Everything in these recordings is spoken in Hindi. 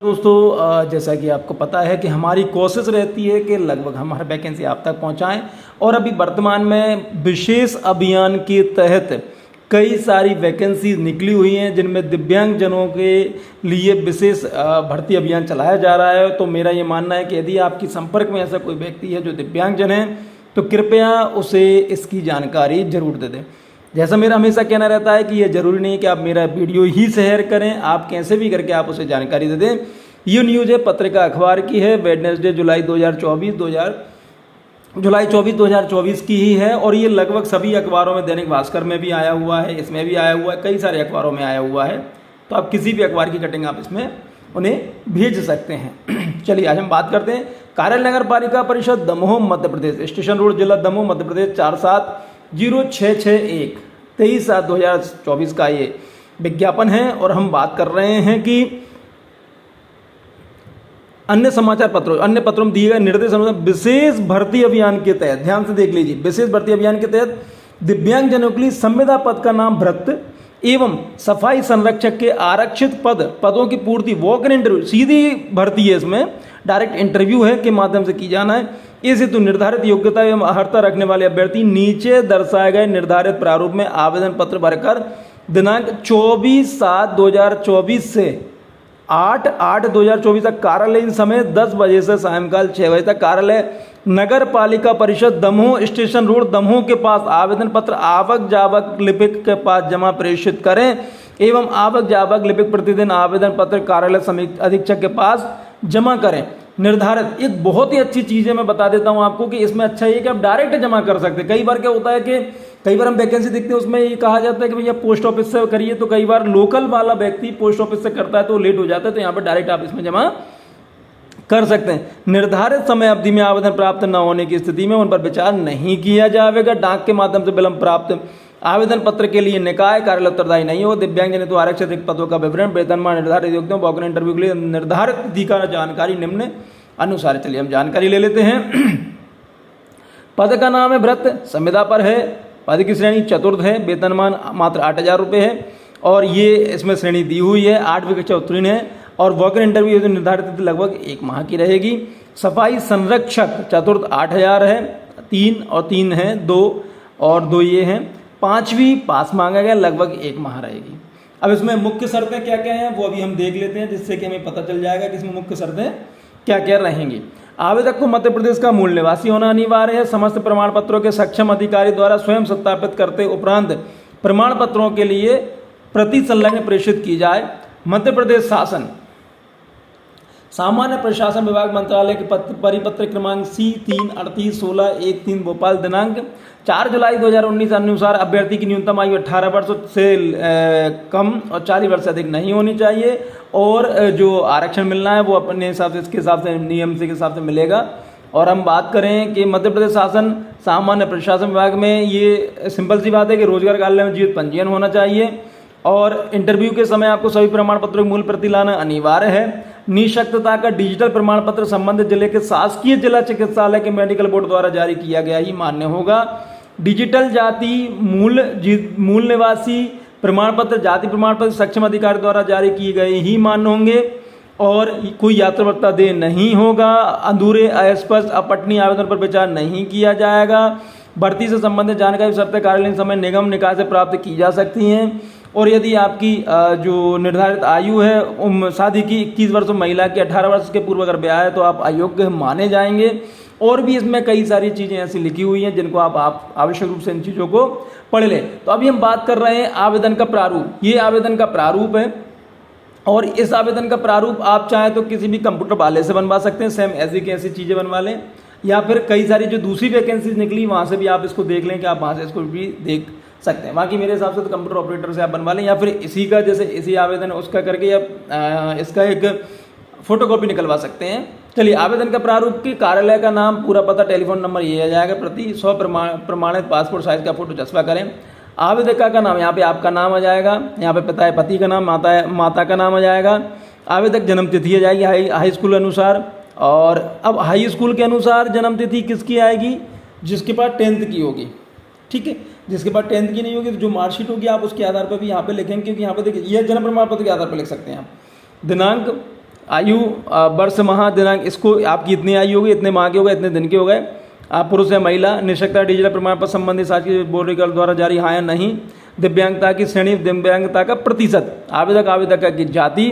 दोस्तों जैसा कि आपको पता है कि हमारी कोशिश रहती है कि लगभग हमारा वैकेंसी आप तक पहुंचाएं और अभी वर्तमान में विशेष अभियान के तहत कई सारी वैकेंसी निकली हुई हैं जिनमें दिव्यांग जनों के लिए विशेष भर्ती अभियान चलाया जा रहा है। तो मेरा ये मानना है कि यदि आपके संपर्क में ऐसा कोई व्यक्ति है जो दिव्यांगजन है तो कृपया उसे इसकी जानकारी जरूर दे दें। जैसा मेरा हमेशा कहना रहता है कि ये ज़रूरी नहीं कि आप मेरा वीडियो ही शेयर करें, आप कैसे भी करके आप उसे जानकारी दे दें। ये न्यूज़ है पत्रिका अखबार की है, वेडनेसडे जुलाई 2024 की ही है और ये लगभग सभी अखबारों में, दैनिक भास्कर में भी आया हुआ है, इसमें भी आया हुआ है, कई सारे अखबारों में आया हुआ है। तो आप किसी भी अखबार की कटिंग आप इसमें उन्हें भेज सकते हैं। चलिए आज हम बात करते हैं कारेल नगर पालिका परिषद दमोह मध्य प्रदेश, स्टेशन रोड, जिला दमोह मध्य प्रदेश 470661 23/7/2024 का ये विज्ञापन है। और हम बात कर रहे हैं कि अन्य पत्रों में दिए गए निर्देश अनुसार विशेष भर्ती अभियान के तहत, ध्यान से देख लीजिए, विशेष भर्ती अभियान के तहत दिव्यांगजनों के लिए संविदा पद का नाम भृत्य एवं सफाई संरक्षक के आरक्षित पदों की पूर्ति वॉक इन इंटरव्यू, सीधी भर्ती है, इसमें डायरेक्ट इंटरव्यू है के माध्यम से की जाना है। इस हेतु निर्धारित योग्यता एवं अर्हता रखने वाले अभ्यर्थी नीचे दर्शाए गए निर्धारित प्रारूप में आवेदन पत्र भरकर दिनांक 24/7/2024 से 8/8/2024 तक कार्यालयीन समय 10 बजे से सायंकाल 6 बजे तक कार्यालय नगर पालिका परिषद दमोह स्टेशन रोड दमोह के पास आवेदन पत्र आवक जावक लिपिक के पास जमा प्रेषित करें एवं आवक जावक लिपिक प्रतिदिन आवेदन पत्र कार्यालय समिति अधीक्षक के पास जमा करें। निर्धारित, एक बहुत ही अच्छी चीज़ है, मैं बता देता हूं आपको कि इसमें अच्छा ये कि आप डायरेक्ट जमा कर सकते हैं। कई बार क्या होता है कि कई बार हम वैकेंसी देखते हैं उसमें ये कहा जाता है कि भैया पोस्ट ऑफिस से करिए, तो कई बार लोकल वाला व्यक्ति पोस्ट ऑफिस से करता है तो लेट हो जाता है, तो यहाँ पर डायरेक्ट आप इसमें जमा कर सकते हैं। निर्धारित समय अवधि में आवेदन प्राप्त न होने की स्थिति में उन पर विचार नहीं किया जाएगा। डाक के माध्यम से विलंब प्राप्त आवेदन पत्र के लिए निकाय कार्यालय उत्तरदायी नहीं हो। दिव्यांगजन हेतु आरक्षित रिक्त पदों का विवरण, वेतनमान, निर्धारित योग्यता, वॉक इन इंटरव्यू के लिए निर्धारित तिथि का जानकारी निम्न अनुसार। चलिए हम जानकारी ले लेते हैं। पद का नाम है भृत्य, संविदा पर है, पद की श्रेणी चतुर्थ है, वेतनमान मात्र 8,000 रुपये है और ये इसमें श्रेणी दी हुई है, 8वीं कक्षा उत्तीर्ण है और वॉक इन इंटरव्यू जो निर्धारित तिथि लगभग 1 माह की रहेगी। सफाई संरक्षक चतुर्थ 8,000 है, 3 और 3 है, 2 और 2 ये हैं। 5वीं पास मांगा गया, लगभग 1 माह रहेगी। अब इसमें मुख्य शर्तें क्या क्या हैं वो अभी हम देख लेते हैं, जिससे कि हमें पता चल जाएगा कि इसमें मुख्य शर्तें क्या क्या रहेंगी। आवेदक को मध्य प्रदेश का मूल निवासी होना अनिवार्य है। समस्त प्रमाण पत्रों के सक्षम अधिकारी द्वारा स्वयं सत्यापित करते उपरांत प्रमाण पत्रों के लिए प्रति संलग्न प्रेषित की जाए। मध्य प्रदेश शासन सामान्य प्रशासन विभाग मंत्रालय के परिपत्र क्रमांक C3381613 भोपाल दिनांक 4 जुलाई 2019 अनुसार अभ्यर्थी की न्यूनतम आयु 18 वर्ष से कम और 40 वर्ष से अधिक नहीं होनी चाहिए और जो आरक्षण मिलना है वो अपने हिसाब से, इसके हिसाब से, नियम से के हिसाब से मिलेगा। और हम बात करें कि मध्य प्रदेश शासन सामान्य प्रशासन विभाग में ये सिंपल सी बात है कि रोजगार कार्यालय में जीवित पंजीयन होना चाहिए और इंटरव्यू के समय आपको सभी प्रमाण पत्रों की मूल प्रति लाना अनिवार्य है। निःशक्तता का डिजिटल प्रमाण पत्र संबंधित जिले के शासकीय जिला चिकित्सालय के मेडिकल बोर्ड द्वारा जारी किया गया ही मान्य होगा। डिजिटल जाति मूल निवासी प्रमाण पत्र, जाति प्रमाण पत्र सक्षम अधिकारी द्वारा जारी किए गए ही मान्य होंगे और कोई यात्रा दे नहीं होगा। अधूरे, अस्पष्ट, अपठनीय आवेदन पर विचार नहीं किया जाएगा। भर्ती से संबंधित जानकारी शर्तें कार्यालयीन समय निगम निकाय से प्राप्त की जा सकती हैं और यदि आपकी जो निर्धारित आयु है शादी की 21 वर्ष, महिला की 18 वर्ष के पूर्व अगर ब्याह है तो आप अयोग्य माने जाएंगे। और भी इसमें कई सारी चीज़ें ऐसी लिखी हुई हैं जिनको आप आवश्यक रूप से इन चीज़ों को पढ़ लें। तो अभी हम बात कर रहे हैं आवेदन का प्रारूप। ये आवेदन का प्रारूप है और इस आवेदन का प्रारूप आप चाहें तो किसी भी कंप्यूटर वाले से बनवा सकते हैं, सेम ऐसी की ऐसी चीज़ें बनवा लें, या फिर कई सारी जो दूसरी वैकेंसीज निकली वहाँ से भी आप इसको देख लें कि आप वहाँ से इसको भी देख सकते हैं। बाकी मेरे हिसाब से तो कंप्यूटर ऑपरेटर से आप बनवा लें या फिर इसी का, जैसे इसी आवेदन उसका करके आप इसका एक फोटोकॉपी निकलवा सकते हैं। चलिए, आवेदन का प्रारूप की कार्यालय का नाम, पूरा पता, टेलीफोन नंबर ये आ जाएगा। प्रति 100 प्रमाणित पासपोर्ट साइज का फोटो चस्पा करें। आवेदका का नाम, यहाँ पे आपका नाम आ जाएगा, यहाँ पे पिता है, पति का नाम, माता का नाम आ जाएगा। आवेदक जन्म तिथि आ जाएगी हाई स्कूल अनुसार। और अब हाई स्कूल के अनुसार जन्म तिथि किसकी आएगी? जिसके पास 10th की होगी, ठीक है। जिसके पास 10th की नहीं होगी तो जो मार्कशीट होगी आप उसके आधार पर भी यहाँ पे लिखेंगे, क्योंकि यहाँ पे देखिए यह जन्म प्रमाण पत्र के आधार पर लिख सकते हैं आप। दिनांक आयु वर्ष माह दिनांक, इसको आपकी इतनी आयु होगी, इतने माह के हो गए, इतने दिन के हो गए। आप पुरुष या महिला, निःशक्तता डिजिटल प्रमाण पत्र संबंधित शासकीय बोर्ड द्वारा जारी, हाँ या नहीं। दिव्यांगता की श्रेणी, दिव्यांगता का प्रतिशत, आवेदक की जाति,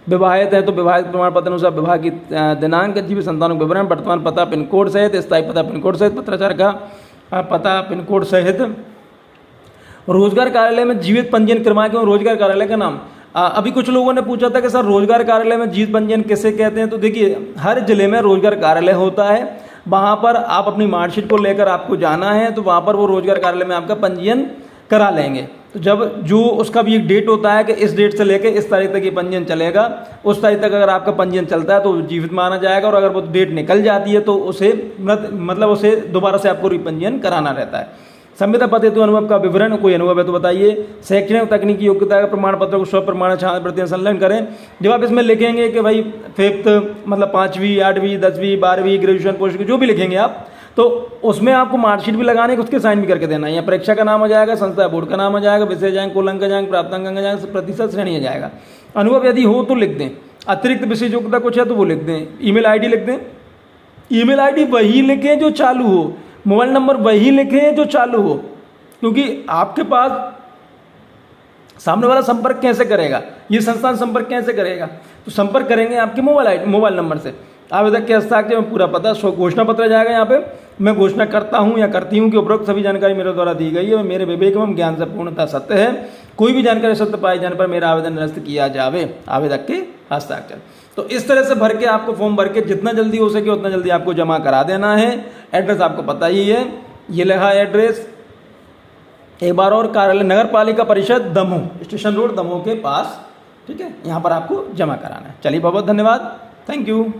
विवाहित है तो विवाहित प्रमाण पत्र अनुसार विवाह की दिनांक, जीवित संतानों के विवरण, वर्तमान पता पिन कोड सहित, स्थायी पता पिन कोड सहित, पत्राचार का पता पिन कोड सहित, रोजगार कार्यालय में जीवित पंजीयन क्रमांक एवं रोजगार कार्यालय का नाम। अभी कुछ लोगों ने पूछा था कि सर रोजगार कार्यालय में जीवित पंजीयन किसे कहते हैं, तो देखिए हर जिले में रोजगार कार्यालय होता है, वहाँ पर आप अपनी मार्कशीट को लेकर आपको जाना है, तो वहाँ पर वो रोजगार कार्यालय में आपका पंजीयन करा लेंगे। तो जब जो उसका भी एक डेट होता है कि इस डेट से लेकर इस तारीख तक ये पंजीयन चलेगा, उस तारीख तक अगर आपका पंजीयन चलता है तो जीवित माना जाएगा, और अगर वो डेट निकल जाती है तो उसे मतलब उसे दोबारा से आपको रिपंजीयन कराना रहता है। संविदा पद हेतु अनुभव का विवरण, कोई अनुभव है तो बताइए। शैक्षणिक तकनीकी योग्यता का प्रमाण पत्र को स्व प्रमाण छात्रवृत्ति संलग्न करें। जब आप इसमें लिखेंगे कि भाई 5th मतलब 5वीं 8वीं 10वीं 12वीं ग्रेजुएशन पोस्ट जो भी लिखेंगे आप, तो उसमें आपको मार्कशीट भी लगाने, उसके साइन भी करके देना है। यहाँ परीक्षा का नाम हो जाएगा, संस्था बोर्ड का नाम हो जाएगा, विषय जाएंगे, कुल अंक जाएंगे, प्राप्तांक अंक जाएंगे, प्रतिशत श्रेणी जाएगा। अनुभव यदि हो तो लिख दें, अतिरिक्त विशेष योग्यता कुछ है तो वो लिख दें। ईमेल आईडी लिख दें, ईमेल आईडी वही लिखें जो चालू हो, मोबाइल नंबर वही लिखें जो चालू हो, क्योंकि आपके पास सामने वाला संपर्क कैसे करेगा, ये संस्थान संपर्क कैसे करेगा, तो संपर्क करेंगे आपके मोबाइल नंबर से। आवेदक के हस्ताक्षर में पूरा पता, घोषणा पत्र जाएगा। यहाँ पे मैं घोषणा करता हूँ या करती हूँ कि उपरोक्त सभी जानकारी मेरे द्वारा दी गई है और मेरे विवेक एवं ज्ञान से पूर्णतः सत्य है। कोई भी जानकारी सत्य पाए जाने पर मेरा आवेदन निरस्त किया जावे। आवेदक के हस्ताक्षर। तो इस तरह से भर के आपको फॉर्म भर के जितना जल्दी हो सके उतना जल्दी आपको जमा करा देना है। एड्रेस आपको पता ही है, ये लिखा है एड्रेस, एक बार और, कार्यालय नगर पालिका परिषद दमोह, स्टेशन रोड दमोह के पास, ठीक है। यहाँ पर आपको जमा कराना है। चलिए बहुत बहुत धन्यवाद, थैंक यू।